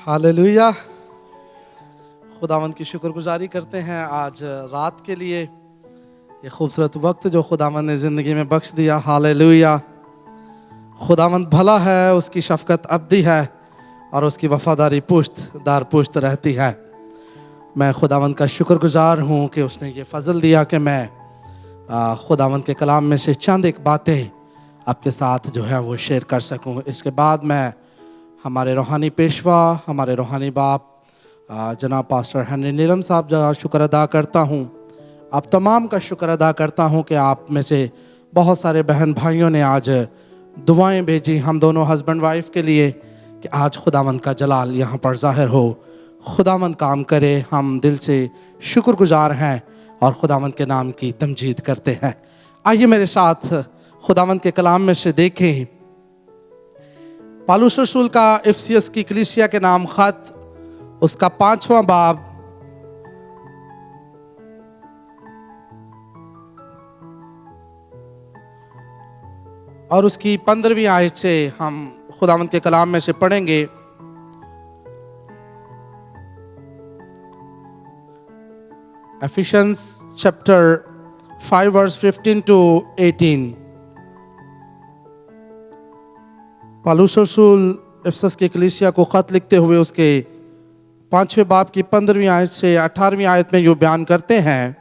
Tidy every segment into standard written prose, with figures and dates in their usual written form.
Hallelujah. खुदावंद की शुक्रगुजारी करते हैं आज रात के लिए, ये खूबसूरत वक्त जो खुदावंद ने ज़िंदगी में बख्श दिया। हालेलुया। खुदावंद भला है, उसकी शफ़क़त अब्दी है और उसकी वफ़ादारी पुश्त दर पुश्त रहती है। मैं खुदावंद का शुक्रगुजार हूँ कि उसने ये फ़ज़ल दिया कि मैं खुदावंद के कलाम में से चंद एक बातें आपके साथ जो है वो शेयर कर सकूँ। इसके बाद मैं हमारे रूहानी पेशवा, हमारे रूहानी बाप जनाब पास्टर हेनरी नीलम साहब का शुक्र अदा करता हूँ। आप तमाम का शुक्र अदा करता हूँ कि आप में से बहुत सारे बहन भाइयों ने आज दुआएं भेजी हम दोनों हस्बैंड वाइफ के लिए कि आज खुदावंद का जलाल यहाँ पर ज़ाहिर हो, खुदावंद काम करे। हम दिल से शुक्रगुजार हैं और खुदावंद के नाम की तमजीद करते हैं। आइए मेरे साथ खुदावंद के कलाम में से देखें पौलुस रसूल का इफिसियस की कलीसिया के नाम खत, उसका 5वां बाब और उसकी 15वीं आयत से हम खुदावंद के कलाम में से पढ़ेंगे। Ephesians chapter 5 verse 15 to 18। पौलुस रसूल इफिसस की कलीसिया को ख़त लिखते हुए उसके 5वें बाब की 15वीं आयत से 18वीं आयत में यूँ बयान करते हैं,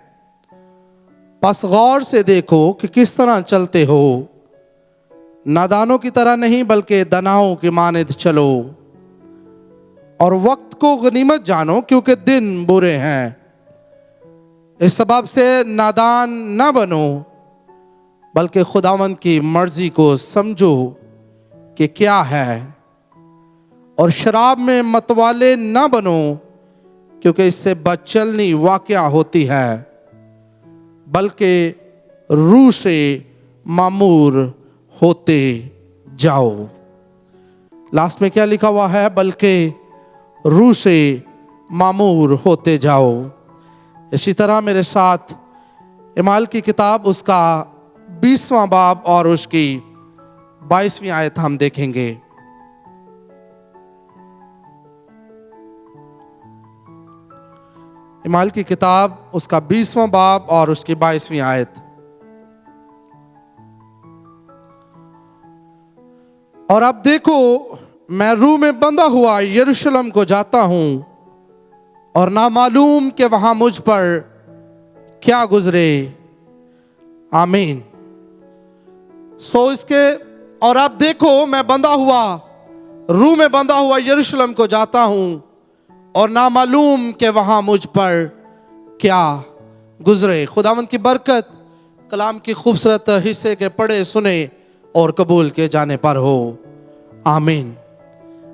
बस गौर से देखो कि किस तरह चलते हो, नादानों की तरह नहीं बल्कि दनाओं की मानद चलो, और वक्त को गनीमत जानो क्योंकि दिन बुरे हैं। इस सबब से नादान न बनो बल्कि खुदावंद की मर्जी को समझो कि क्या है, और शराब में मतवाले न बनो क्योंकि इससे बदचलनी वाक़या होती है, बल्कि रूह से मामूर होते जाओ। लास्ट में क्या लिखा हुआ है? बल्कि रूह से मामूर होते जाओ। इसी तरह मेरे साथ इमाल की किताब उसका 20वां बाब और उसकी 22वीं आयत हम देखेंगे। इमाल की किताब उसका 20वां बाब और उसकी 22वीं आयत। और अब देखो, मैं रूह में बंधा हुआ यरूशलेम को जाता हूं और ना मालूम कि वहां मुझ पर क्या गुजरे। आमीन। और अब देखो, मैं बंधा हुआ, रूह में बंधा हुआ यरूशलेम को जाता हूं और ना मालूम कि वहां मुझ पर क्या गुजरे। खुदावंद की बरकत कलाम की खूबसूरत हिस्से के पढ़े सुने और कबूल के जाने पर हो। आमीन।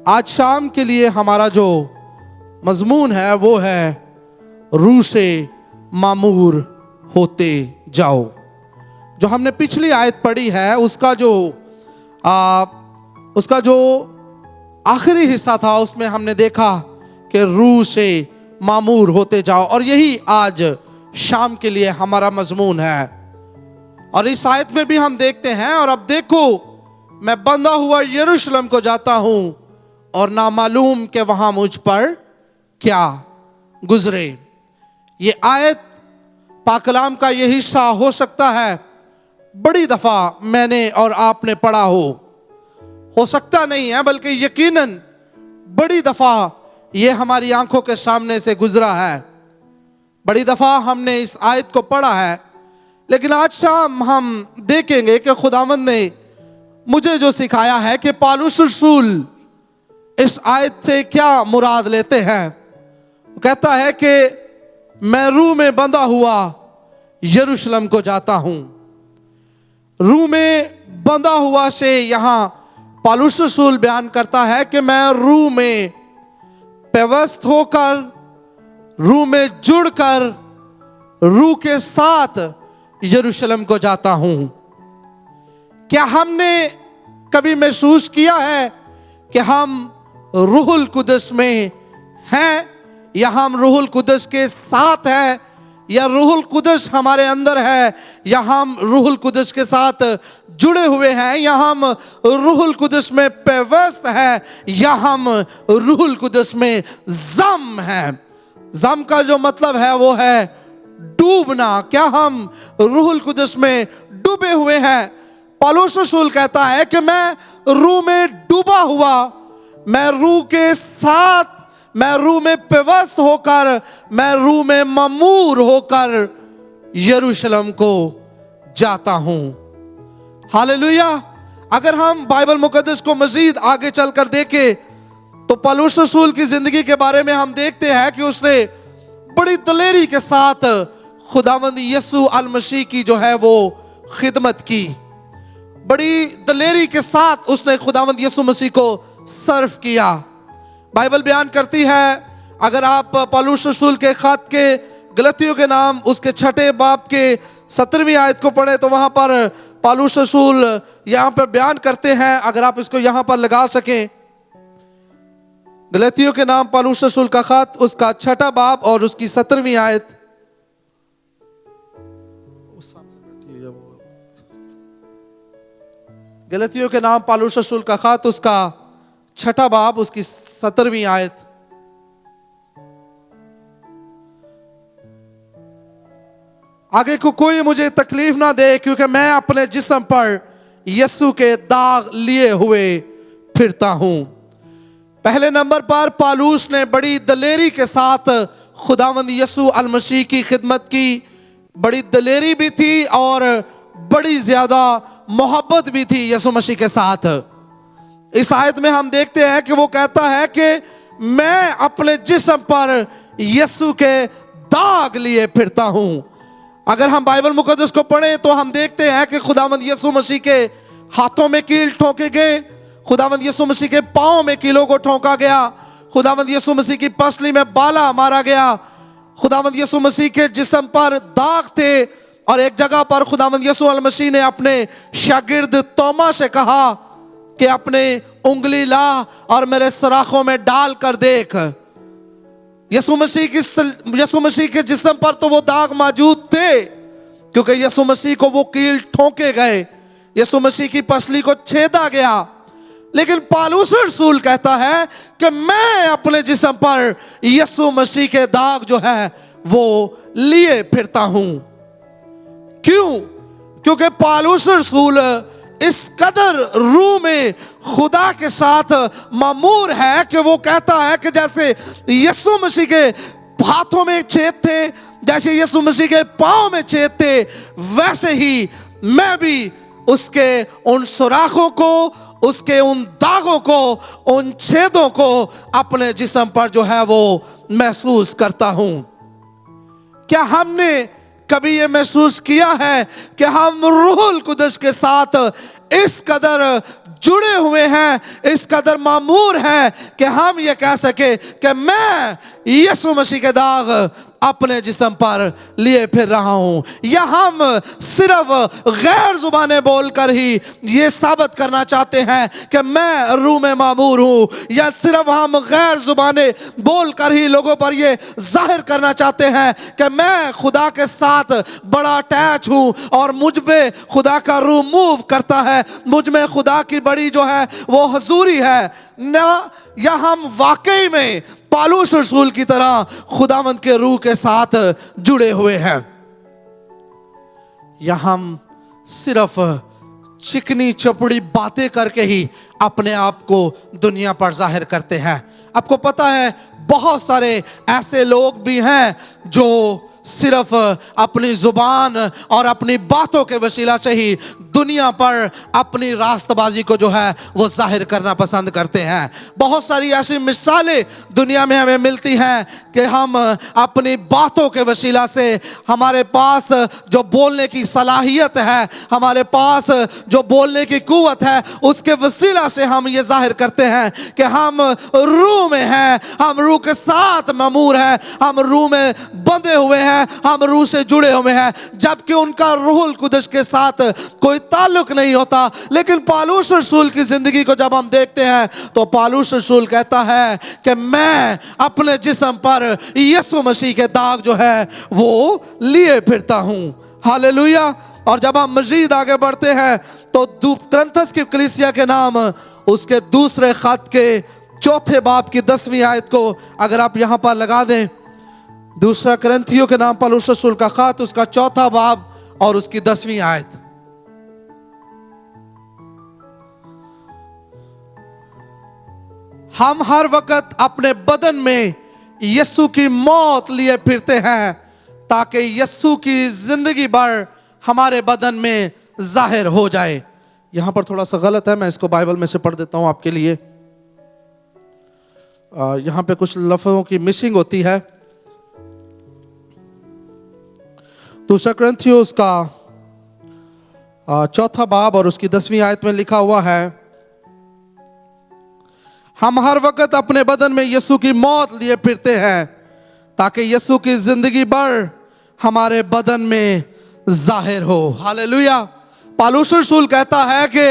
आज शाम के लिए हमारा जो मजमून है वो है रूह से मामूर होते जाओ। जो हमने पिछली आयत पढ़ी है उसका जो आखिरी हिस्सा था उसमें हमने देखा कि रूह से मामूर होते जाओ, और यही आज शाम के लिए हमारा मजमून है। और इस आयत में भी हम देखते हैं, और अब देखो, मैं बंधा हुआ यरूशलेम को जाता हूं और ना मालूम कि वहां मुझ पर क्या गुजरे। ये आयत पाकलाम का ये हिस्सा हो सकता है बड़ी दफा मैंने और आपने पढ़ा हो सकता नहीं है बल्कि यकीनन बड़ी दफा ये हमारी आंखों के सामने से गुजरा है, बड़ी दफा हमने इस आयत को पढ़ा है। लेकिन आज शाम हम देखेंगे कि खुदावंद ने मुझे जो सिखाया है कि पौलुस रसूल इस आयत से क्या मुराद लेते हैं। वो कहता है कि मैं रूह में बंधा हुआ यरूशलेम को जाता हूं। रूह में बंधा हुआ से यहां पौलुस रसूल बयान करता है कि मैं रूह में पेवस्त होकर, रूह में जुड़कर, रूह के साथ यरूशलेम को जाता हूं। क्या हमने कभी महसूस किया है कि हम रूहुल कुदस में हैं, या हम रूहुल कुदस के साथ हैं, یا روح القدس ہمارے اندر ہے، یا ہم روح القدس کے ساتھ جڑے ہوئے ہیں، یا ہم روح القدس میں پیوست ہیں، یا ہم روح القدس میں ضم ہیں۔ ضم کا جو مطلب ہے وہ ہے ڈوبنا۔ کیا ہم روح القدس میں ڈوبے ہوئے ہیں؟ پالوس رسول کہتا ہے کہ میں روح میں ڈوبا ہوا، میں روح کے ساتھ، میں روح میں پیوست ہو کر، میں روح میں مامور ہو کر یروشلم کو جاتا ہوں۔ ہاللیلویا۔ اگر ہم بائبل مقدس کو مزید آگے چل کر دیکھیں تو پالوس رسول کی زندگی کے بارے میں ہم دیکھتے ہیں کہ اس نے بڑی دلیری کے ساتھ خداوند یسوع المسیح کی جو ہے وہ خدمت کی۔ بڑی دلیری کے ساتھ اس نے خداوند یسوع مسیح کو سرو کیا۔ بائبل بیان کرتی ہے، اگر آپ پالوس رسول کے خط کے غلطیوں کے نام اس کے 6 باب کے 17ویں آیت کو پڑھیں تو وہاں پر پالوس رسول یہاں پر بیان کرتے ہیں، اگر آپ اس کو یہاں پر لگا سکیں، غلطیوں کے نام پالوس رسول کا خط اس کا 6 باب اور اس کی 17ویں آیت۔ غلطیوں کے نام پالوس رسول کا خط اس کا 6 باب اس کی 17ویں آیت۔ آگے کو کوئی مجھے تکلیف نہ دے کیونکہ میں اپنے جسم پر یسوع کے داغ لیے ہوئے پھرتا ہوں۔ پہلے نمبر پر پالوس نے بڑی دلیری کے ساتھ خداوند یسوع المسیح کی خدمت کی۔ بڑی دلیری بھی تھی اور بڑی زیادہ محبت بھی تھی یسوع مسیح کے ساتھ۔ اس آیت میں ہم دیکھتے ہیں کہ وہ کہتا ہے کہ میں اپنے جسم پر یسوع کے داغ لیے پھرتا ہوں۔ اگر ہم بائبل مقدس کو پڑھیں تو ہم دیکھتے ہیں کہ خداوند یسوع مسیح کے ہاتھوں میں کیل ٹھونکے گئے، خداوند یسوع مسیح کے پاؤں میں کیلوں کو ٹھونکا گیا، خداوند یسوع مسیح کی پسلی میں بالا مارا گیا، خداوند یسوع مسیح کے جسم پر داغ تھے، اور ایک جگہ پر خداوند یسوع المسیح نے اپنے شاگرد توما سے کہا کہ اپنے انگلی لا اور میرے سراخوں میں ڈال کر دیکھ۔ یسوع مسیح کے جسم پر تو وہ داغ موجود تھے کیونکہ یسوع مسیح کو وہ کیل ٹھونکے گئے، یسوع مسیح کی پسلی کو چھیدا گیا، لیکن پالوس رسول کہتا ہے کہ میں اپنے جسم پر یسوع مسیح کے داغ جو ہے وہ لیے پھرتا ہوں۔ کیوں؟ کیونکہ پالوس رسول اس قدر روح میں خدا کے ساتھ مامور ہے کہ وہ کہتا ہے کہ جیسے یسوع مسیح کے ہاتھوں میں چھید تھے، جیسے یسوع مسیح کے پاؤں میں چھید تھے، ویسے ہی میں بھی اس کے ان سوراخوں کو، اس کے ان داغوں کو، ان چھیدوں کو اپنے جسم پر جو ہے وہ محسوس کرتا ہوں۔ کیا ہم نے کبھی یہ محسوس کیا ہے کہ ہم روح القدس کے ساتھ اس قدر جڑے ہوئے ہیں، اس قدر مامور ہیں کہ ہم یہ کہہ سکے کہ میں یسوع مسیح کے داغ اپنے جسم پر لیے پھر رہا ہوں؟ یا ہم صرف غیر زبانیں بول کر ہی یہ ثابت کرنا چاہتے ہیں کہ میں روح میں مامور ہوں؟ یا صرف ہم غیر زبانیں بول کر ہی لوگوں پر یہ ظاہر کرنا چاہتے ہیں کہ میں خدا کے ساتھ بڑا اٹیچ ہوں اور مجھ میں خدا کا روح موو کرتا ہے، مجھ میں خدا کی بڑی جو ہے وہ حضوری ہے؟ نہ، یا ہم واقعی میں پالوس رسول کی طرح خداوند کے روح کے ساتھ جڑے ہوئے ہیں، یا ہم صرف چکنی چپڑی باتیں کر کے ہی اپنے آپ کو دنیا پر ظاہر کرتے ہیں؟ آپ کو پتا ہے بہت سارے ایسے لوگ بھی ہیں جو صرف اپنی زبان اور اپنی باتوں کے وسیلہ سے ہی دنیا پر اپنی راست بازی کو جو ہے وہ ظاہر کرنا پسند کرتے ہیں۔ بہت ساری ایسی مثالیں دنیا میں ہمیں ملتی ہیں کہ ہم اپنی باتوں کے وسیلہ سے، ہمارے پاس جو بولنے کی صلاحیت ہے، ہمارے پاس جو بولنے کی قوت ہے، اس کے وسیلہ سے ہم یہ ظاہر کرتے ہیں کہ ہم روح میں ہیں، ہم روح کے ساتھ مامور ہیں، ہم روح میں بندھے ہوئے ہیں، हैं, हम रूह से जुड़े हुए हैं, जबकि उनका रूहुल कुदस के साथ कोई ताल्लुक नहीं होता। लेकिन पौलुस रसूल की जिंदगी को जब हम देखते हैं तो पौलुस रसूल कहता है कि मैं अपने जिस्म पर यीशु मसीह के दाग जो है वो लिए फिरता हूं। हालेलुया। और जब हम मजीद आगे बढ़ते हैं तो कुरिन्थस की कलीसिया के नाम उसके दूसरे खत के चौथे बाब की 10वीं आयत को अगर आप यहां पर लगा दें, दूसरा कुरिन्थियों के नाम पौलुस रसूल का खत उसका चौथा बाब और उसकी 10वीं आयत। हम हर वक्त अपने बदन में यीशु की मौत लिए फिरते हैं ताकि यीशु की जिंदगी भर हमारे बदन में जाहिर हो जाए। यहां पर थोड़ा सा गलत है, मैं इसको बाइबल में से पढ़ देता हूं आपके लिए। यहां पे कुछ लफ्ज़ों की मिसिंग होती है। दूसरा कुरिन्थियों का चौथा बाब और उसकी 10वीं आयत में लिखा हुआ है, हम हर वक्त अपने बदन में यीशु की मौत लिए फिरते हैं ताकि यीशु की जिंदगी भर हमारे बदन में जाहिर हो। हालेलुया। पौलुस रसूल कहता है कि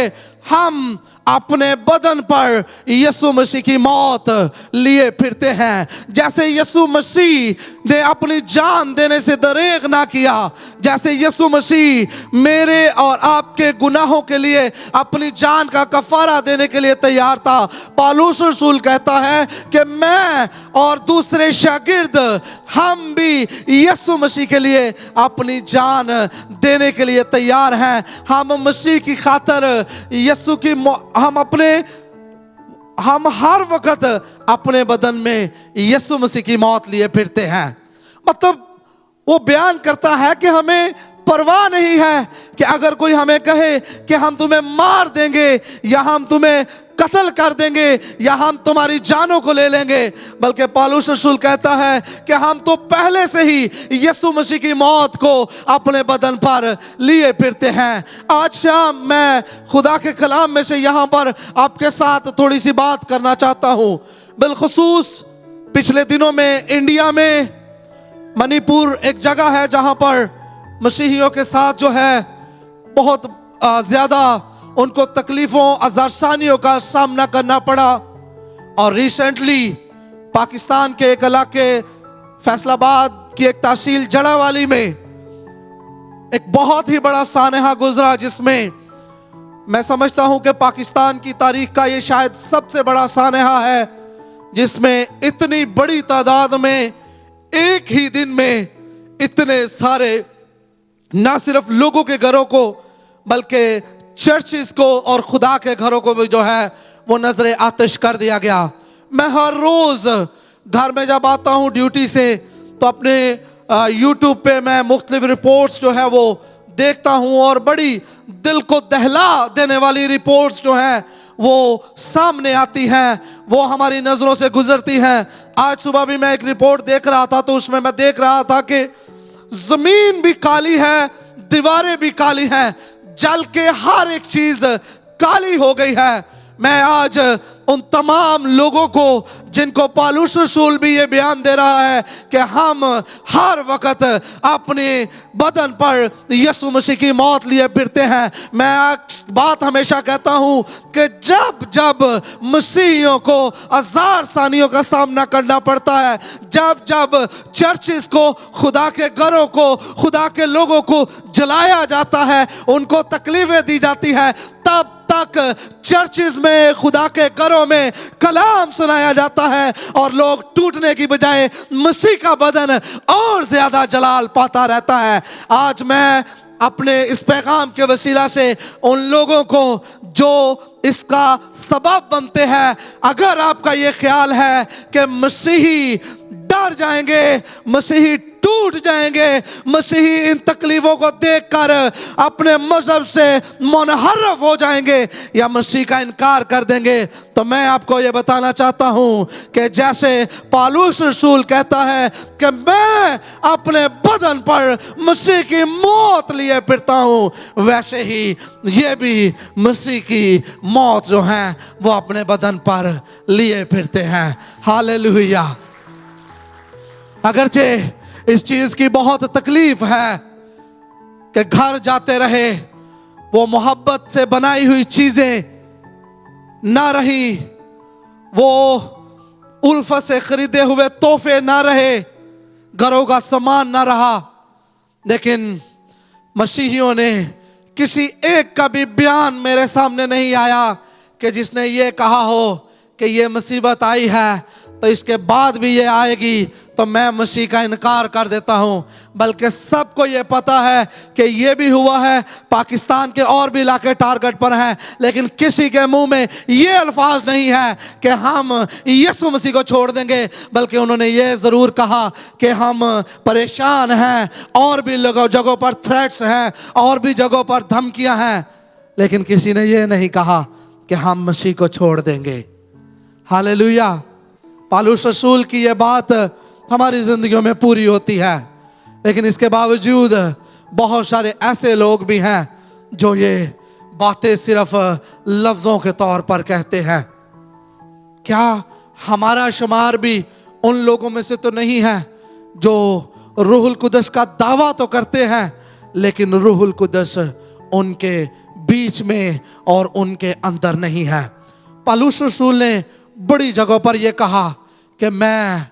हम अपने बदन पर यीशु मसीह की मौत लिए फिरते हैं। जैसे यीशु मसीह ने अपनी जान देने से दरेग ना किया, जैसे यीशु मसीह मेरे और आपके गुनाहों के लिए अपनी जान का कफारा देने के लिए तैयार था, पौलुस रसूल कहता है कि मैं और दूसरे शागिर्द हम भी यीशु मसीह के लिए अपनी जान देने के लिए तैयार हैं। हम मसीह की खातिर यीशु की हम हर वक्त अपने बदन में यीशु मसीह की मौत लिए फिरते हैं। मतलब वो बयान करता है कि हमें परवाह नहीं है कि अगर कोई हमें कहे कि हम तुम्हें मार देंगे या हम तुम्हें कत्ल कर देंगे या हम तुम्हारी जानों को ले लेंगे, बल्कि पौलुस रसूल कहता है कि हम तो पहले से ही यीशु मसीह की मौत को अपने बदन पर लिए फिरते हैं। आज शाम मैं खुदा के कलाम में से यहाँ पर आपके साथ थोड़ी सी बात करना चाहता हूँ। बिलखुसूस पिछले दिनों में इंडिया में मणिपुर एक जगह है जहाँ पर मसीहियों के साथ जो है बहुत ज़्यादा उनको तकलीफ़ों अज़ारसानियों का सामना करना पड़ा। और रिसेंटली पाकिस्तान के एक इलाके फैसलाबाद की एक तहसील जड़ावाली में एक बहुत ही बड़ा सानहा गुजरा, जिसमें मैं समझता हूं कि पाकिस्तान की तारीख का ये शायद सबसे बड़ा सानहा है, जिसमें इतनी बड़ी तादाद में एक ही दिन में इतने सारे ना सिर्फ लोगों के घरों को बल्कि चर्चिस को और खुदा के घरों को भी जो है वो नजरे आतिश कर दिया गया। मैं हर रोज घर में जब आता हूँ ड्यूटी से तो अपने यूट्यूब पे मैं मुख्तलिफ रिपोर्ट्स जो है वो देखता हूँ और बड़ी दिल को दहला देने वाली रिपोर्ट्स जो हैं वो सामने आती हैं, वो हमारी नज़रों से गुजरती हैं। आज सुबह भी मैं एक रिपोर्ट देख रहा था तो उसमें मैं देख रहा था कि जमीन भी काली है, दीवारें भी काली हैं, जल के हर एक चीज काली हो गई है। मैं आज उन तमाम लोगों को जिनको पौलुस रसूल भी ये बयान दे रहा है कि हम हर वक्त अपने बदन पर यीशु मसीह की मौत लिए फिरते हैं, मैं बात हमेशा कहता हूँ कि जब जब मसीहियों को अज़ारसानियों का सामना करना पड़ता है, जब जब चर्चिस को, खुदा के घरों को, खुदा के लोगों को जलाया जाता है, उनको तकलीफें दी जाती है, तब तक चर्चिस में, खुदा के घरों में कलाम सुनाया जाता है और लोग टूटने की बजाय मसीह का बदन और ज्यादा जलाल पाता रहता है। आज मैं अपने इस पैगाम के वसीला से उन लोगों को जो इसका सबब बनते हैं, अगर आपका ये ख्याल है कि मसीही डर जाएंगे, मसीही टूट जाएंगे, मसीही इन तकलीफों को देखकर अपने मजहब से मुनहरफ हो जाएंगे या मसीह का इनकार कर देंगे, तो मैं आपको ये बताना चाहता हूं कि जैसे पौलुस रसूल कहता है कि मैं अपने बदन पर मसीह की मौत लिए फिरता हूं, वैसे ही ये भी मसीह की मौत जो है वो अपने बदन पर लिए फिरते हैं। हालेलुया। अगरचे इस चीज की बहुत तकलीफ है कि घर जाते रहे, वो मोहब्बत से बनाई हुई चीजें ना रही, वो उल्फत से खरीदे हुए तोहफे ना रहे, घरों का सामान ना रहा। लेकिन मसीहियों ने किसी एक का भी बयान मेरे सामने नहीं आया कि जिसने ये कहा हो कि ये मुसीबत आई है तो इसके बाद भी ये आएगी तो मैं मसीह का इनकार कर देता हूं। बल्कि सबको ये पता है कि ये भी हुआ है, पाकिस्तान के और भी इलाके टारगेट पर हैं, लेकिन किसी के मुंह में ये अल्फाज नहीं है कि हम यीशु मसीह को छोड़ देंगे, बल्कि उन्होंने ये ज़रूर कहा कि हम परेशान हैं, और भी जगहों पर थ्रेट्स हैं, और भी जगहों पर धमकियां हैं, लेकिन किसी ने ये नहीं कहा कि हम मसीह को छोड़ देंगे। हालेलुया। पौलुस रसूल की ये बात हमारी जिंदगियों में पूरी होती है, लेकिन इसके बावजूद बहुत सारे ऐसे लोग भी हैं जो ये बातें सिर्फ लफ्ज़ों के तौर पर कहते हैं। क्या हमारा शुमार भी उन लोगों में से तो नहीं है जो रूहुल कुदस का दावा तो करते हैं, लेकिन रूहुल कुदस उनके बीच में और उनके अंदर नहीं है। पौलुस रसूल ने बड़ी जगह पर यह कहा कि मैं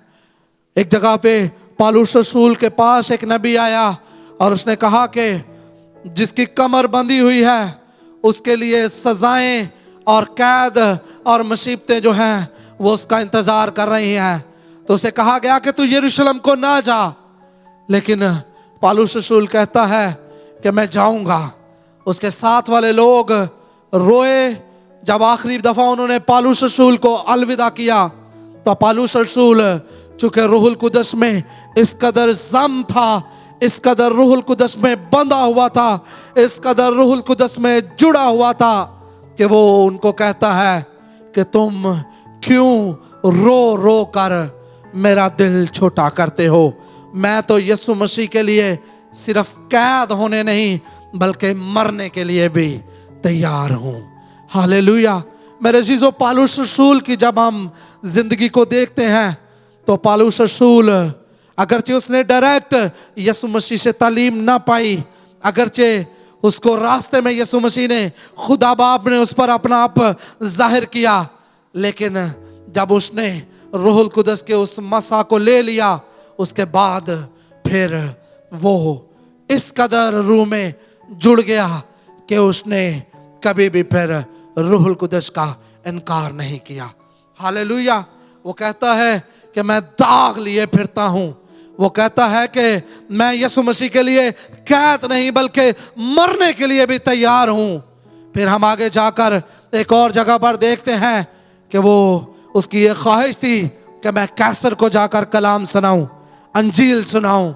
एक जगह पे पौलुस रसूल के पास एक नबी आया और उसने कहा कि जिसकी कमर बंधी हुई है उसके लिए सजाएं और कैद और मुसीबतें जो हैं वो उसका इंतजार कर रही हैं। तो उसे कहा गया कि तू यरूशलेम को ना जा, लेकिन पौलुस रसूल कहता है कि मैं जाऊंगा। उसके साथ वाले लोग रोए। जब आखिरी दफा उन्होंने पौलुस रसूल को अलविदा किया तो पौलुस रसूल चूंकि रूहुल कुदस में इस कदर जम था, इस कदर रूहुल कुदस में बंधा हुआ था, इस कदर रूहुल कुदस में जुड़ा हुआ था कि वो उनको कहता है कि तुम क्यों रो रो कर मेरा दिल छोटा करते हो। मैं तो यीशु मसीह के लिए सिर्फ कैद होने नहीं बल्कि मरने के लिए भी तैयार हूं। हालेलुया। मेरे अजीजों, पौलुस रसूल की जब हम जिंदगी को देखते हैं तो पौलुस रसूल अगरचे उसने डायरेक्ट यीशु मसीह से तालीम ना पाई, अगरचे उसको रास्ते में यीशु मसीह ने खुदा बाप ने उस पर अपना आप जाहिर किया, लेकिन जब उसने रूहुल कुदस के उस मसा को ले लिया उसके बाद फिर वो इस कदर रूह में जुड़ गया कि उसने कभी भी फिर रूहुल कुदस का इनकार नहीं किया। हालेलुया। वो कहता है कि मैं दाग लिए फिरता हूं। वो कहता है कि मैं यीशु मसीह के लिए कैद नहीं बल्कि मरने के लिए भी तैयार हूं। फिर हम आगे जाकर एक और जगह पर देखते हैं कि वो उसकी ये ख्वाहिश थी कि मैं कैसर को जाकर कलाम सुनाऊं, अंजील सुनाऊं,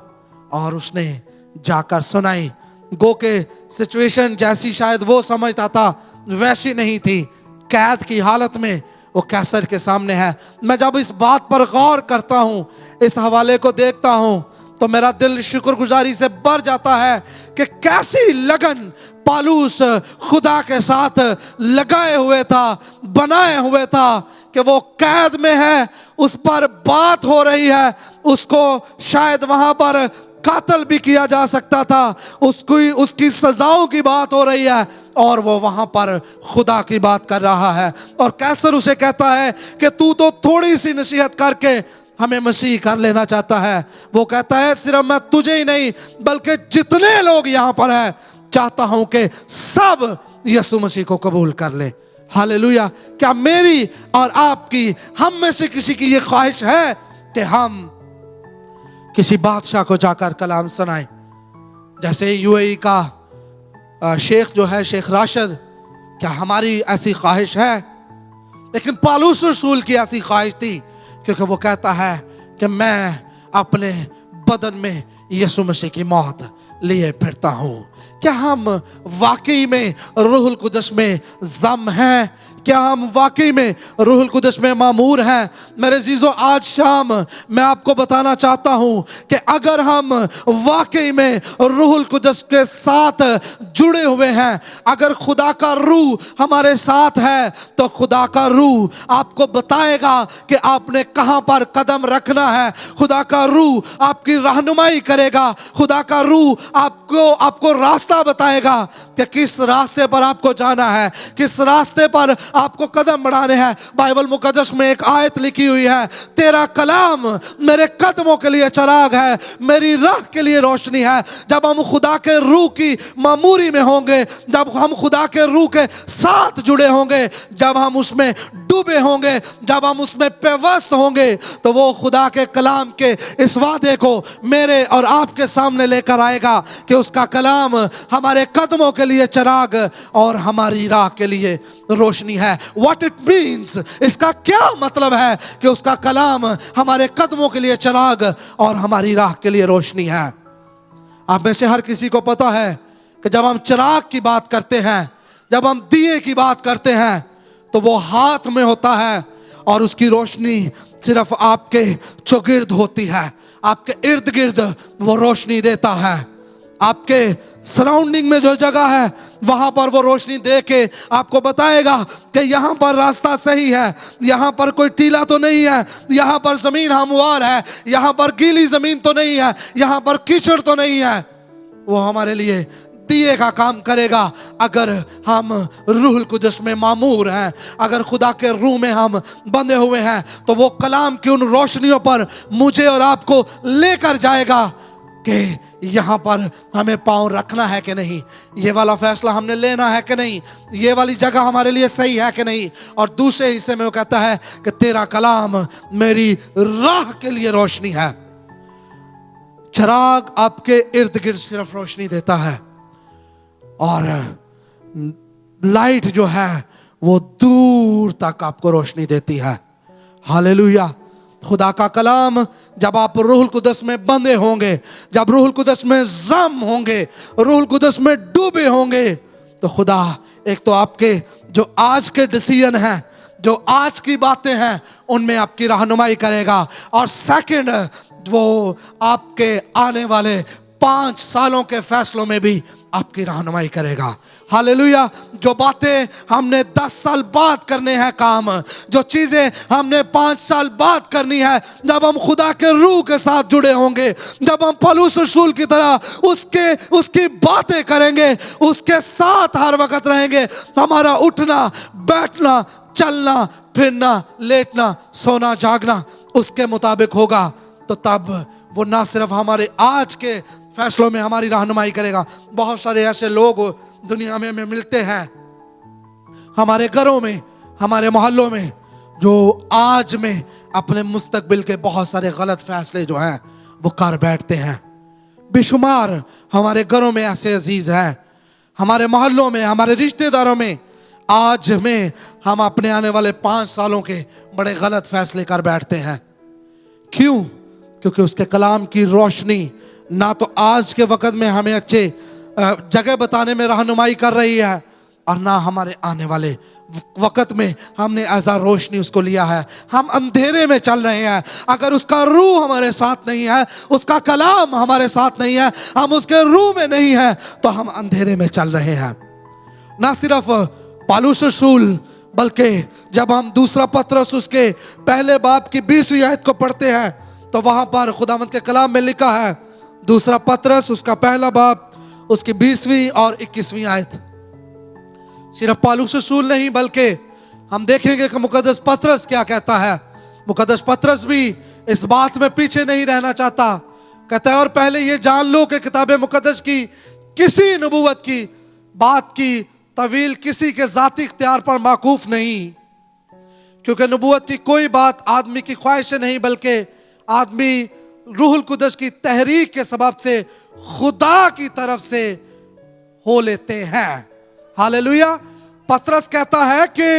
और उसने जाकर सुनाई। गो के सिचुएशन जैसी शायद वो समझता था वैसी नहीं थी। कैद की हालत में वो कैसर के सामने है। मैं जब इस बात पर गौर करता हूँ, इस हवाले को देखता हूँ, तो मेरा दिल शुक्रगुजारी से भर जाता है कि कैसी लगन पौलुस खुदा के साथ लगाए हुए था, बनाए हुए था कि वो कैद में है, उस पर बात हो रही है, उसको शायद वहां पर कातल भी किया जा सकता था, उसकी सजाओं की बात हो रही है और वो वहां पर खुदा की बात कर रहा है। और कैसर उसे कहता है कि तू तो थोड़ी सी नसीहत करके हमें मसीह कर लेना चाहता है। वो कहता है सिर्फ मैं तुझे ही नहीं बल्कि जितने लोग यहां पर हैं चाहता हूं कि सब यीशु मसीह को कबूल कर ले। हालेलुया। क्या मेरी और आपकी, हम में से किसी की ये ख्वाहिश है कि हम किसी बादशाह को जाकर कलाम सुनाएं? जैसे यूएई का शेख जो है, शेख राशिद, क्या हमारी ऐसी ख्वाहिश है? लेकिन पौलुस रसूल की ऐसी ख्वाहिश थी, क्योंकि वो कहता है कि मैं अपने बदन में यीशु मसीह की मौत लिए फिरता हूँ। क्या हम वाकई में रूहुल कुदस में ज़म हैं? क्या हम वाकई में रूहुल कुदस में मामूर हैं? मेरे अज़ीज़ों, आज शाम मैं आपको बताना चाहता हूं कि अगर हम वाकई में रूहुल कुदस के साथ जुड़े हुए हैं, अगर खुदा का रूह हमारे साथ है, तो खुदा का रूह आपको बताएगा कि आपने कहां पर कदम रखना है। खुदा का रूह आपकी रहनुमाई करेगा। खुदा का रूह आपको रास्ता बताएगा कि किस रास्ते पर आपको जाना है, किस रास्ते पर आपको कदम बढ़ाने हैं। बाइबल मुकद्दस में एक आयत लिखी हुई है, तेरा कलाम मेरे कदमों के लिए चराग है, मेरी राह के लिए रोशनी है। जब हम खुदा के रूह की मामूरी में होंगे, जब हम खुदा के रूह के साथ जुड़े होंगे, जब हम उसमें डूबे होंगे, जब हम उसमें पेवस्त होंगे, तो वो खुदा के कलाम के इस वादे को मेरे और आपके सामने लेकर आएगा कि उसका कलाम हमारे कदमों के लिए चराग और हमारी राह के लिए रोशनी है। What it means, इसका क्या मतलब है कि उसका कलाम हमारे कदमों के लिए चराग और हमारी राह के लिए रोशनी है। आप में से हर किसी को पता है कि जब हम चिराग की बात करते हैं, जब हम दिए की बात करते हैं, तो वो हाथ में होता है और उसकी रोशनी सिर्फ आपके चौगिर्द होती है, आपके इर्द गिर्द वो रोशनी देता है। आपके सराउंडिंग में जो जगह है वहां पर वो रोशनी दे के आपको बताएगा कि यहाँ पर रास्ता सही है, यहाँ पर कोई टीला तो नहीं है, यहाँ पर जमीन हमवार है, यहाँ पर गीली जमीन तो नहीं है, यहाँ पर कीचड़ तो नहीं है। वो हमारे लिए दिए का काम करेगा अगर हम रूहुल कुदस में मामूर हैं, अगर खुदा के रूह में हम बंधे हुए हैं, तो वो कलाम की उन रोशनियों पर मुझे और आपको लेकर जाएगा कि यहाँ पर हमें पाँव रखना है कि नहीं, ये वाला फैसला हमने लेना है कि नहीं, ये वाली जगह हमारे लिए सही है कि नहीं। और दूसरे हिस्से में वो कहता है कि तेरा कलाम मेरी राह के लिए रोशनी है। चिराग आपके इर्द गिर्द सिर्फ रोशनी देता है और लाइट जो है वो दूर तक आपको रोशनी देती है। हालेलुया। खुदा का कलाम जब आप रूहुल कुदस में बंधे होंगे, जब रूहुल कुदस में ज़म होंगे, रूहुल कुदस में डूबे होंगे, तो खुदा एक तो आपके जो आज के डिसीजन हैं, जो आज की बातें हैं, उनमें आपकी रहनुमाई करेगा। और सेकंड, वो आपके आने वाले 5 सालों के फैसलों में भी आपकी रहनुमाई करेगा। हालेलुया। जो बातें हमने 10 साल बाद करने हैं काम, जो चीजें हमने 5 साल बाद करनी है, जब हम खुदा के रूह के साथ जुड़े होंगे, जब हम पौलुस रसूल की तरह उसकी बातें करेंगे, उसके साथ हर वक्त रहेंगे, हमारा उठना बैठना चलना फिरना लेटना सोना जागना उसके मुताबिक होगा, तो तब वो ना सिर्फ हमारे आज के फैसलों में हमारी रहनुमाई करेगा। बहुत सारे ऐसे लोग दुनिया में हमें मिलते हैं, हमारे घरों में, हमारे मोहल्लों में, जो आज में अपने मुस्तकबिल के बहुत सारे गलत फैसले जो हैं वो कर बैठते हैं। बेशुमार हमारे घरों में ऐसे अजीज हैं, हमारे मोहल्लों में, हमारे रिश्तेदारों में, आज में हम अपने आने वाले 5 सालों के बड़े गलत फैसले कर बैठते हैं। क्यों? क्योंकि उसके कलाम की रोशनी ना तो आज के वक्त में हमें अच्छे जगह बताने में रहनुमाई कर रही है, और ना हमारे आने वाले वक्त में हमने ऐसा रोशनी उसको लिया है। हम अंधेरे में चल रहे हैं। अगर उसका रूह हमारे साथ नहीं है, उसका कलाम हमारे साथ नहीं है, हम उसके रूह में नहीं है, तो हम अंधेरे में चल रहे हैं। ना सिर्फ पौलुस रसूल, बल्कि जब हम दूसरा पत्रस उसके पहले बाब की 20वीं आयत को पढ़ते हैं, तो वहां पर खुदावंद के कलाम में लिखा है, दूसरा पत्रस उसका पहला बाब उसकी 20वीं और 21वीं आयत। सिर्फ पौलुस रसूल नहीं, बल्कि हम देखेंगे कि मुकद्दस पत्रस क्या कहता है। मुकद्दस पत्रस भी इस बात में पीछे नहीं रहना चाहता। कहता है, और पहले ये जान लो कि किताब मुकद्दस की किसी नबूवत की बात की तवील किसी के जाती इख्तियार पर माकूफ नहीं, क्योंकि नबूवत की कोई बात आदमी की ख्वाहिश से नहीं, बल्कि आदमी रूहुल कुदस की तहरीक के सबब से खुदा की तरफ से हो लेते हैं। हालेलुया। पतरस कहता है कि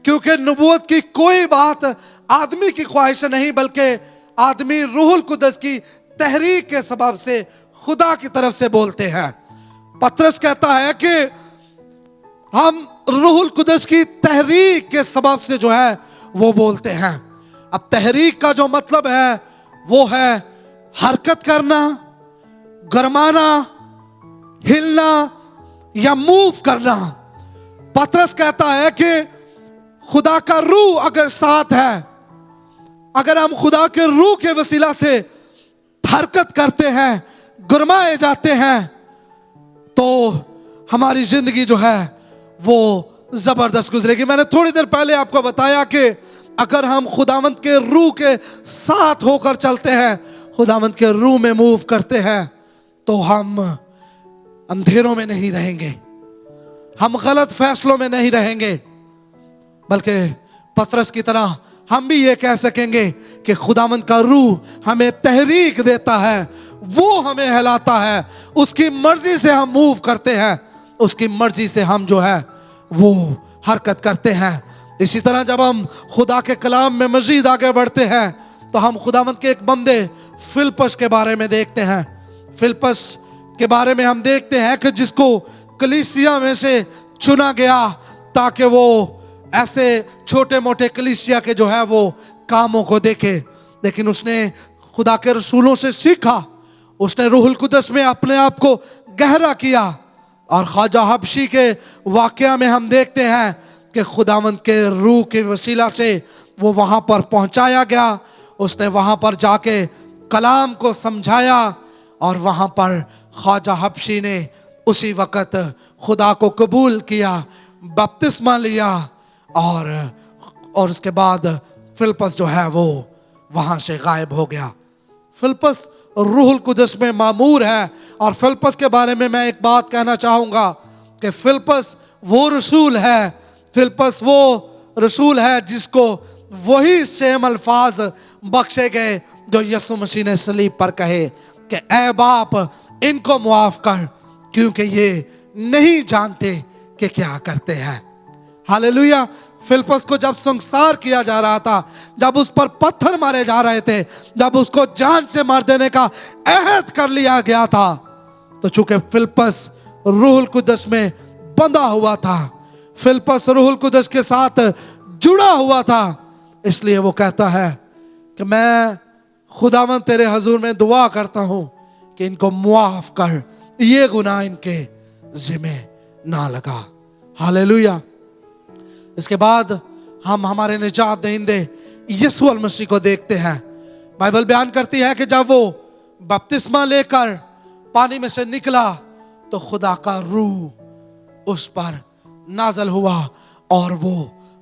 क्योंकि नबूवत की कोई बात आदमी की ख्वाहिश से नहीं, बल्कि आदमी रूहुल कुदस की तहरीक के सबब से खुदा की तरफ से बोलते हैं। पतरस कहता है कि हम रूहुल कुदस की तहरीक के सबब से जो है वो बोलते हैं। अब तहरीक का जो मतलब है वो है हरकत करना, गरमाना, हिलना या मूव करना। पतरस कहता है कि खुदा का रूह अगर साथ है, अगर हम खुदा के रूह के वसीला से हरकत करते हैं, गरमाए जाते हैं, तो हमारी जिंदगी जो है वो जबरदस्त गुजरेगी। मैंने थोड़ी देर पहले आपको बताया कि अगर हम खुदावंद के रूह के साथ होकर चलते हैं, खुदावंद के रूह में मूव करते हैं, तो हम अंधेरों में नहीं रहेंगे, हम गलत फैसलों में नहीं रहेंगे, बल्कि पतरस की तरह हम भी ये कह सकेंगे कि खुदावंद का रूह हमें तहरीक देता है, वो हमें हिलाता है, उसकी मर्जी से हम मूव करते हैं, उसकी मर्जी से हम जो है वो हरकत करते हैं। इसी तरह जब हम खुदा के कलाम में मजीद आगे बढ़ते हैं तो हम खुदावंद के एक बंदे फिलिप्पस के बारे में देखते हैं। फिलिप्पस के बारे में हम देखते हैं कि जिसको कलीसिया में से चुना गया ताकि वो ऐसे छोटे मोटे कलीसिया के जो है वो कामों को देखे, लेकिन उसने खुदा के रसूलों से सीखा, उसने रूहुल कुदस में अपने आप को गहरा किया, और ख्वाजा हबशी के वाकया में हम देखते हैं कि खुदावंद के रूह के वसीला से वो वहाँ पर पहुँचाया गया, उसने वहाँ पर जाके कलाम को समझाया, और वहाँ पर ख्वाजा हबशी ने उसी वक़्त खुदा को कबूल किया, बपतिस्मा लिया, और उसके बाद फिलिप्पस जो है वो वहाँ से गायब हो गया। फिलिप्पस रूहुल कुदस में मामूर है। और फिलिप्पस के बारे में मैं एक बात कहना चाहूँगा कि फिलिप्पस वो रसूल है, फिलिप्पस वो रसूल है जिसको वही सेम अल्फाज बख्शे गए जो यीशु मसीह ने सलीब पर कहे कि ऐ बाप इनको मुआफ कर, क्योंकि ये नहीं जानते कि क्या करते हैं। हालेलुया। फिलिप्पस को जब संसार किया जा रहा था, जब उस पर पत्थर मारे जा रहे थे, जब उसको जान से मार देने का अहद कर लिया गया था, तो चूंकि फिलिप्पस रूहुल कुदस में बंधा हुआ था, फिलिप्पस रूहुल कुदस के साथ जुड़ा हुआ था, इसलिए वो कहता है कि मैं खुदावंद तेरे हजूर में दुआ करता हूं कि इनको मुआफ कर, ये गुनाह इनके जिम्मे ना लगा। हालेलुया। इसके बाद हम हमारे निजात दहिंदे यीशु अल मसीह को देखते हैं। बाइबल बयान करती है कि जब वो बपतिस्मा लेकर पानी में से निकला तो खुदा का रूह उस पर नाजल हुआ और वो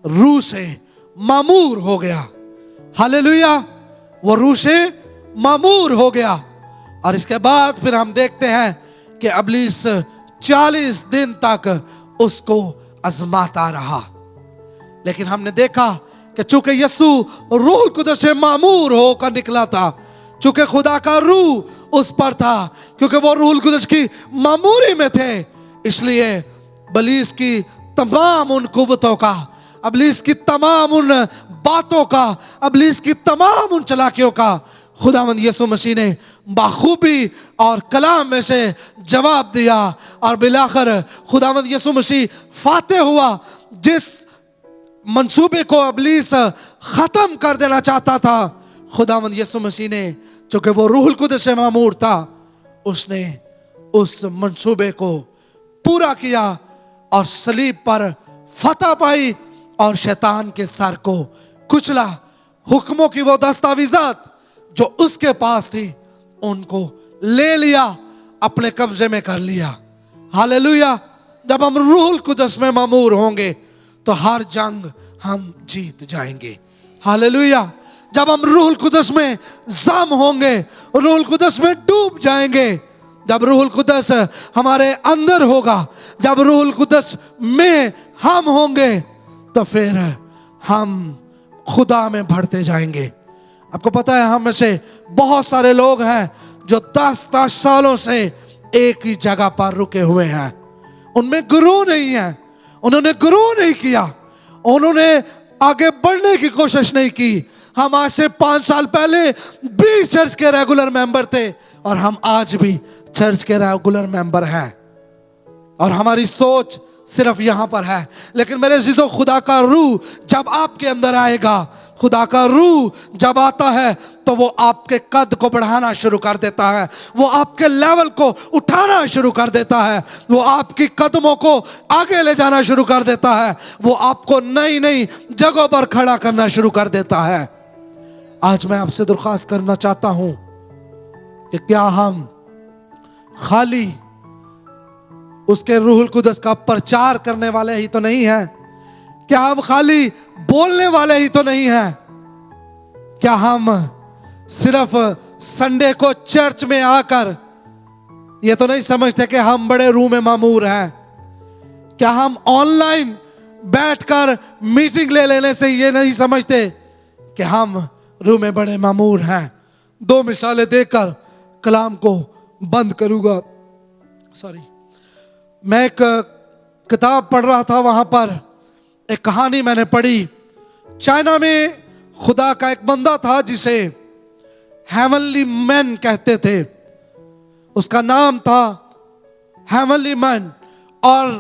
रूह से मामूर हो गया। हालेलुया। वो रूह से मामूर हो गया। और इसके बाद फिर हम देखते हैं कि इब्लीस 40 दिन तक उसको आजमाता रहा, लेकिन हमने देखा कि चूंकि यीशु रूह कुदस से मामूर होकर निकला था, चूंकि खुदा का रूह उस पर था, क्योंकि वो रूह कुदस की मामूरी में थे, इसलिए इब्लीस की तमाम उन कुव्वतों का, इब्लीस की तमाम उन बातों का, इब्लीस की तमाम उन चालाकियों का खुदावंद यीशु मसीह ने बाखूबी और कलाम में से जवाब दिया, और बिलाखिर खुदावंद यीशु मसीह फातेह हुआ। जिस मंसूबे को इब्लीस खत्म कर देना चाहता था, खुदावंद यीशु मसीह ने, चूंकि वो रूहुल कुदस से मामूर था, उसने उस मंसूबे को पूरा किया और सलीब पर फतह पाई और शैतान के सर को कुचला। हुक्मों की वो दस्तावेजात जो उसके पास थी उनको ले लिया, अपने कब्जे में कर लिया। हालेलुया। जब हम रूहुल कुदस में मामूर होंगे तो हर जंग हम जीत जाएंगे। हालेलुया। जब हम रूहुल कुदस में ज़म होंगे, रूहुल कुदस में डूब जाएंगे, जब रूहुल कुदस हमारे अंदर होगा, जब रूहुल कुदस में हम होंगे, तो फिर हम खुदा में बढ़ते जाएंगे। आपको पता है हम में से बहुत सारे लोग हैं जो 10-10 सालों से एक ही जगह पर रुके हुए हैं, उनमें गुरु नहीं है, उन्होंने गुरु नहीं किया, उन्होंने आगे बढ़ने की कोशिश नहीं की। हम आज से 5 साल पहले भी चर्च के रेगुलर मेंबर थे और हम आज भी चर्च के रेगुलर मेंबर हैं, اور ہماری سوچ صرف یہاں پر ہے. لیکن میرے عزیزو، خدا کا روح جب آپ کے اندر آئے گا، خدا کا روح جب آتا ہے تو وہ آپ کے قد کو بڑھانا شروع کر دیتا ہے، وہ آپ کے لیول کو اٹھانا شروع کر دیتا ہے، وہ آپ کی قدموں کو آگے لے جانا شروع کر دیتا ہے، وہ آپ کو نئی نئی جگہوں پر کھڑا کرنا شروع کر دیتا ہے. آج میں آپ سے درخواست کرنا چاہتا ہوں کہ کیا ہم خالی اس کے روح القدس کا پرچار کرنے والے ہی تو نہیں ہیں؟ کیا ہم خالی بولنے والے ہی تو نہیں ہیں؟ کیا ہم صرف سنڈے کو چرچ میں آ کر یہ تو نہیں سمجھتے کہ ہم بڑے روح میں معمور ہیں؟ کیا ہم آن لائن بیٹھ کر میٹنگ لے لینے سے یہ نہیں سمجھتے کہ ہم روح میں بڑے معمور ہیں؟ 2 مثالیں دے کر کلام کو بند کروں گا. میں ایک کتاب پڑھ رہا تھا، وہاں پر ایک کہانی میں نے پڑھی. چائنا میں خدا کا ایک بندہ تھا جسے ہیونلی مین کہتے تھے. اس کا نام تھا ہیونلی مین، اور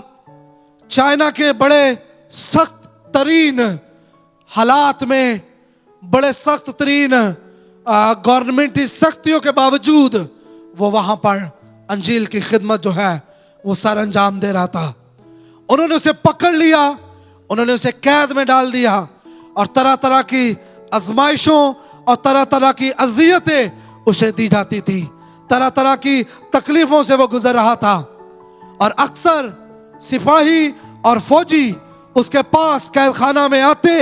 چائنا کے بڑے سخت ترین حالات میں، بڑے سخت ترین گورنمنٹی سختیوں کے باوجود وہ وہاں پر انجیل کی خدمت جو ہے وہ سر انجام دے رہا تھا. انہوں نے اسے پکڑ لیا، انہوں نے اسے قید میں ڈال دیا، اور طرح طرح کی آزمائشوں اور طرح طرح کی اذیتیں اسے دی جاتی تھی، طرح طرح کی تکلیفوں سے وہ گزر رہا تھا. اور اکثر سپاہی اور فوجی اس کے پاس قید خانہ میں آتے،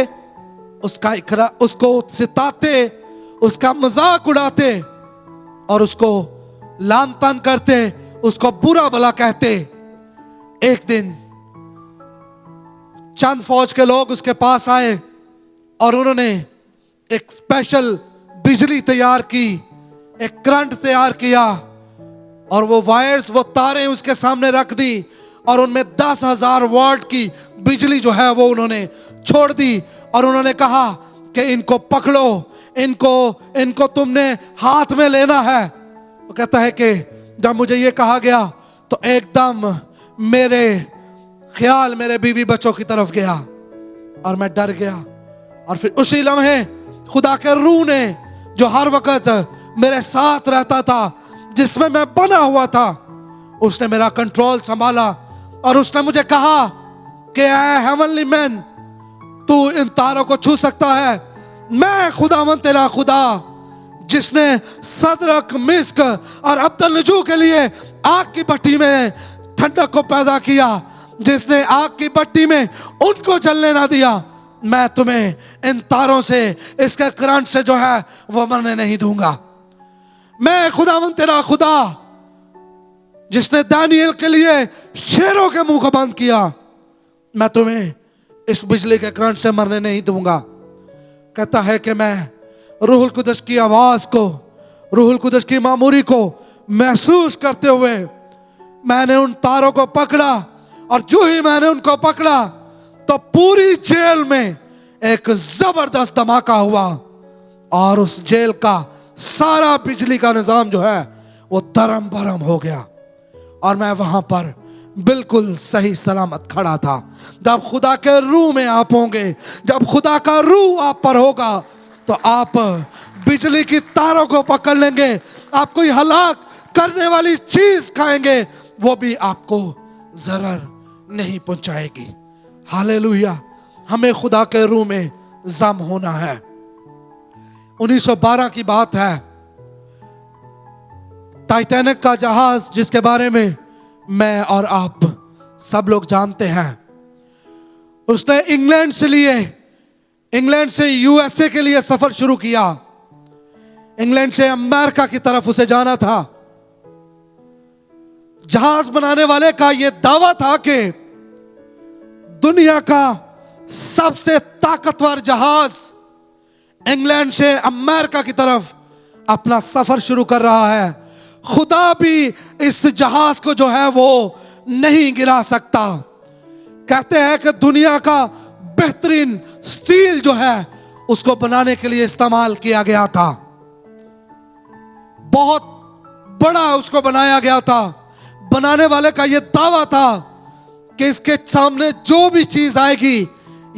اس کو ستاتے، اس کا مذاق اڑاتے اور اس کو لان تان کرتے، اس کو برا بھلا کہتے. ایک دن چند فوج کے لوگ اس کے پاس آئے اور انہوں نے ایک اسپیشل بجلی تیار کی، ایک کرنٹ تیار کیا، اور وہ وائرز، وہ تاریں اس کے سامنے رکھ دی، اور ان میں 10,000 واٹ کی بجلی جو ہے وہ انہوں نے چھوڑ دی. اور انہوں نے کہا کہ ان کو پکڑو، ان کو تم نے ہاتھ میں لینا ہے. وہ کہتا ہے کہ جب مجھے یہ کہا گیا تو ایک دم میرے خیال میرے بیوی بچوں کی طرف گیا اور میں ڈر گیا. اور پھر اسی لمحے خدا کے روح نے جو ہر وقت میرے ساتھ رہتا تھا، جس میں میں بنا ہوا تھا، اس نے میرا کنٹرول سنبھالا، اور اس نے مجھے کہا کہ اے ہیونلی مین، تو ان تاروں کو چھو سکتا ہے؟ میں خداوند تیرا خدا جس نے صدرک، مسک اور عبدالنجو کے لیے آگ کی بھٹی میں ٹھنڈک کو پیدا کیا، جس نے آگ کی بھٹی میں ان کو جلنے نہ دیا، میں تمہیں ان تاروں سے، اس کے کرنٹ سے جو ہے وہ مرنے نہیں دوں گا. میں خداوند تیرا خدا جس نے دانیل کے لیے شیروں کے منہ کو بند کیا، میں تمہیں اس بجلی کے کرنٹ سے مرنے نہیں دوں گا. کہتا ہے کہ میں روح القدس کی آواز کو، روح القدس کی معموری کو محسوس کرتے ہوئے میں نے ان تاروں کو پکڑا، اور جو ہی میں نے ان کو پکڑا تو پوری جیل میں ایک زبردست دھماکہ ہوا، اور اس جیل کا سارا بجلی کا نظام جو ہے وہ دھرم برہم ہو گیا. اور میں وہاں پر بالکل صحیح سلامت کھڑا تھا. جب خدا کے روح میں آپ ہوں گے، جب خدا کا روح آپ پر ہوگا، تو آپ بجلی کی تاروں کو پکڑ لیں گے. آپ کوئی ہلاک کرنے والی چیز کھائیں گے، وہ بھی آپ کو ضرر نہیں پہنچائے گی. ہاللیلویا. ہمیں خدا کے روح میں ضم ہونا ہے. 1912 کی بات ہے. ٹائٹینک کا جہاز جس کے بارے میں میں اور آپ سب لوگ جانتے ہیں، اس نے انگلینڈ سے یو ایس اے کے لیے سفر شروع کیا. انگلینڈ سے امریکہ کی طرف اسے جانا تھا. جہاز بنانے والے کا یہ دعویٰ تھا کہ دنیا کا سب سے طاقتور جہاز انگلینڈ سے امریکہ کی طرف اپنا سفر شروع کر رہا ہے. خدا بھی اس جہاز کو جو ہے وہ نہیں گرا سکتا. کہتے ہیں کہ دنیا کا بہترین سٹیل جو ہے اس کو بنانے کے لیے استعمال کیا گیا تھا. بہت بڑا اس کو بنایا گیا تھا، بنانے والے کا یہ دعویٰ تھا کہ اس کے سامنے جو بھی چیز آئے گی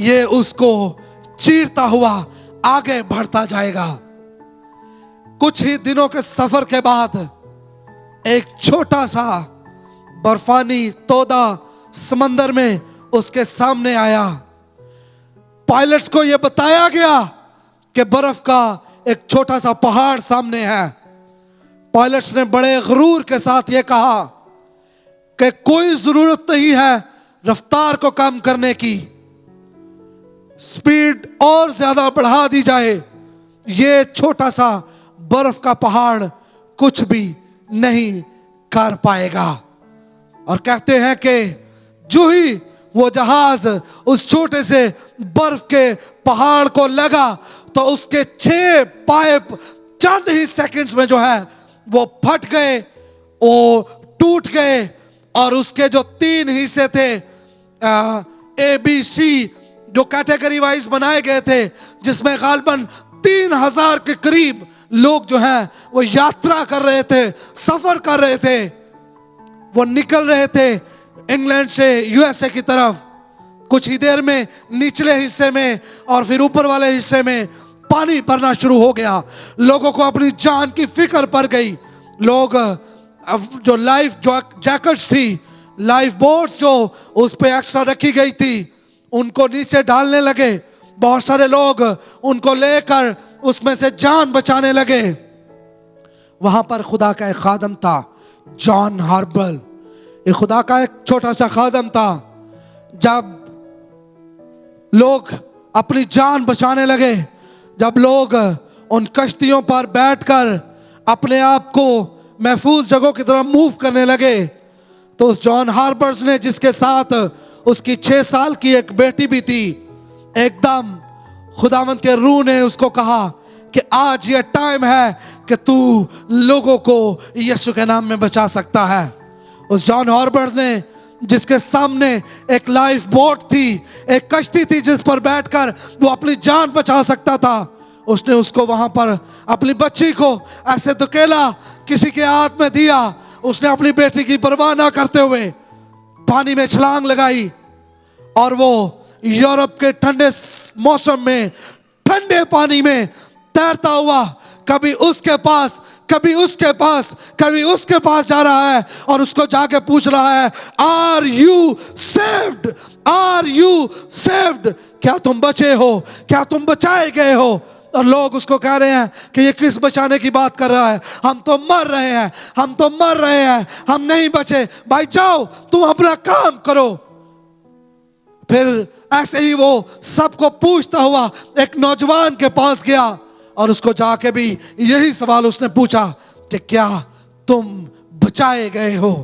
یہ اس کو چیرتا ہوا آگے بڑھتا جائے گا۔ کچھ ہی دنوں کے سفر کے بعد ایک چھوٹا سا برفانی تودا سمندر میں اس کے سامنے آیا۔ پائلٹس کو یہ بتایا گیا کہ برف کا ایک چھوٹا سا پہاڑ سامنے ہے۔ پائلٹس نے بڑے غرور کے ساتھ یہ کہا کہ کوئی ضرورت نہیں ہے رفتار کو کم کرنے کی، سپیڈ اور زیادہ بڑھا دی جائے، یہ چھوٹا سا برف کا پہاڑ کچھ بھی نہیں کر پائے گا۔ اور کہتے ہیں کہ جو ہی وہ جہاز اس چھوٹے سے برف کے پہاڑ کو لگا تو اس کے 6 پائپ چند ہی سیکنڈز میں جو ہے وہ پھٹ گئے، وہ ٹوٹ گئے، اور اس کے جو 3 حصے تھے اے بی سی جو کیٹیگری وائز بنائے گئے تھے، جس میں غالباً 3000 کے قریب لوگ جو ہیں وہ یاترا کر رہے تھے، سفر کر رہے تھے، وہ نکل رہے تھے انگلینڈ سے یو ایس اے کی طرف۔ کچھ ہی دیر میں نچلے حصے میں اور پھر اوپر والے حصے میں پانی بھرنا شروع ہو گیا۔ لوگوں کو اپنی جان کی فکر پڑ گئی۔ لوگ جو لائف جیکٹس تھی، لائف بوٹس جو اس پہ ایکسٹرا رکھی گئی تھی، ان کو نیچے ڈالنے لگے۔ بہت سارے لوگ ان کو لے کر اس میں سے جان بچانے لگے۔ وہاں پر خدا کا ایک خادم تھا، جان ہاربل۔ یہ خدا کا ایک چھوٹا سا خادم تھا۔ جب لوگ اپنی جان بچانے لگے، جب لوگ ان کشتیوں پر بیٹھ کر اپنے آپ کو محفوظ جگہوں کی طرف موو کرنے لگے، تو اس جان ہاربرز نے، جس کے ساتھ اس کی 6 سال کی ایک بیٹی بھی تھی، ایک دم خداوند کے روح نے اس کو کہا کہ آج یہ ٹائم ہے کہ تو لوگوں کو یسوع کے نام میں بچا سکتا ہے۔ اس جان ہاربرز نے، جس کے سامنے ایک لائف بوٹ تھی، ایک کشتی تھی جس پر بیٹھ کر وہ اپنی جان بچا سکتا تھا، اس نے اس کو وہاں پر اپنی بچی کو ایسے دھکیلا، کسی کے ہاتھ میں دیا۔ اس نے اپنی بیٹی کی پرواہ نہ کرتے ہوئے پانی میں چھلانگ لگائی، اور وہ یورپ کے ٹھنڈے موسم میں ٹھنڈے پانی میں تیرتا ہوا کبھی اس کے پاس، کبھی اس کے پاس، کبھی اس کے پاس جا رہا ہے، اور اس کو جا کے پوچھ رہا ہے، are you saved? Are you saved? کیا تم بچے ہو؟ کیا تم بچائے گئے ہو؟ اور لوگ اس کو کہہ رہے ہیں کہ یہ کس بچانے کی بات کر رہا ہے، ہم تو مر رہے ہیں، ہم تو مر رہے ہیں، ہم نہیں بچے۔ بھائی جاؤ تم اپنا کام کرو۔ پھر ایسے ہی وہ سب کو پوچھتا ہوا ایک نوجوان کے پاس گیا، اور اس کو جا کے بھی یہی سوال اس نے پوچھا کہ کیا تم بچائے گئے ہو؟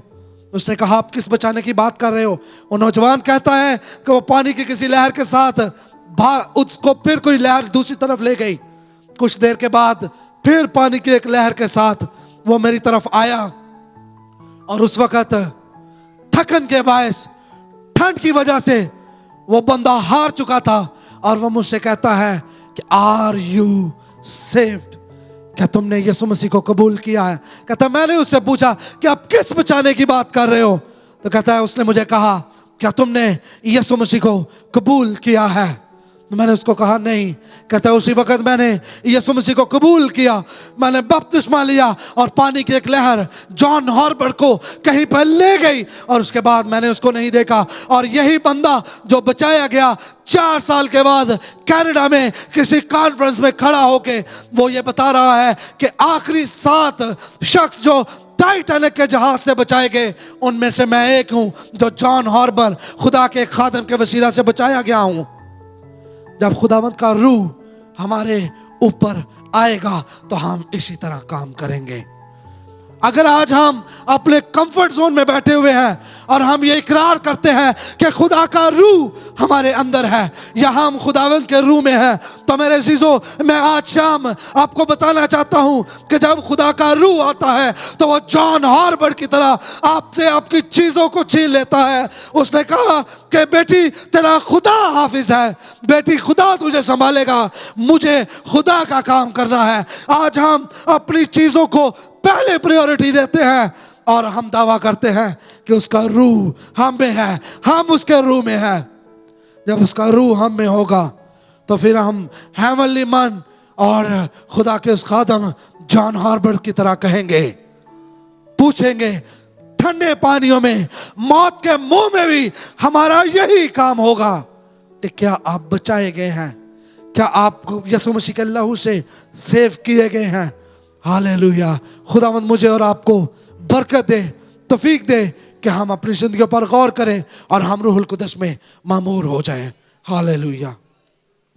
اس نے کہا آپ کس بچانے کی بات کر رہے ہو؟ وہ نوجوان کہتا ہے کہ وہ پانی کی کسی لہر کے ساتھ اس کو پھر کوئی لہر دوسری طرف لے گئی۔ کچھ دیر کے بعد پھر پانی کی ایک لہر کے ساتھ وہ میری طرف آیا، اور اس وقت تھکن کے باعث، ٹھنڈ کی وجہ سے وہ بندہ ہار چکا تھا، اور وہ مجھ سے کہتا ہے کہ آر یو سیفڈ؟ کیا تم نے یسوع مسیح کو قبول کیا ہے؟ کہتا ہے میں نے اس سے پوچھا کہ آپ کس بچانے کی بات کر رہے ہو؟ تو کہتا ہے اس نے مجھے کہا کیا تم نے یسوع مسیح کو قبول کیا ہے؟ میں نے اس کو کہا نہیں۔ کہتا ہے اسی وقت میں نے یسوع مسیح کو قبول کیا، میں نے بپتسمہ لیا، اور پانی کی ایک لہر جان ہاربر کو کہیں پر لے گئی، اور اس کے بعد میں نے اس کو نہیں دیکھا۔ اور یہی بندہ جو بچایا گیا 4 سال کے بعد کینیڈا میں کسی کانفرنس میں کھڑا ہو کے وہ یہ بتا رہا ہے کہ آخری 7 شخص جو ٹائٹینک کے جہاز سے بچائے گئے، ان میں سے میں ایک ہوں جو جان ہاربر خدا کے ایک خادم کے وسیلہ سے بچایا گیا ہوں۔ جب خداوند کا روح ہمارے اوپر آئے گا تو ہم اسی طرح کام کریں گے۔ اگر آج ہم اپنے کمفرٹ زون میں بیٹھے ہوئے ہیں اور ہم یہ اقرار کرتے ہیں کہ خدا کا روح ہمارے اندر ہے، یا ہم خداوند کے روح میں ہیں، تو میرے عزیزو میں آج شام آپ کو بتانا چاہتا ہوں کہ جب خدا کا روح آتا ہے تو وہ جان ہاربر کی طرح آپ سے آپ کی چیزوں کو چھین لیتا ہے۔ اس نے کہا کہ بیٹی تیرا خدا حافظ ہے، بیٹی خدا تجھے سنبھالے گا، مجھے خدا کا کام کرنا ہے۔ آج ہم اپنی چیزوں کو پہلے پریورٹی دیتے ہیں، اور ہم دعویٰ کرتے ہیں کہ اس کا روح ہم میں ہے، ہم اس کے روح میں ہے۔ جب اس کا روح ہم میں ہوگا تو پھر ہم ہیونلی من اور خدا کے اس خادم جان ہاربرٹ کی طرح کہیں گے، پوچھیں گے ٹھنڈے پانیوں میں، موت کے منہ میں بھی ہمارا یہی کام ہوگا کہ کیا آپ بچائے گئے ہیں، کیا آپ یسوع مسیح کے لہو سے سیو کیے گئے ہیں۔ ہاللیلویہ۔ خداوند مجھے اور آپ کو برکت دے، توفیق دے کہ ہم اپنی زندگیوں پر غور کریں اور ہم روح القدس میں معمور ہو جائیں۔ ہاللیلویہ۔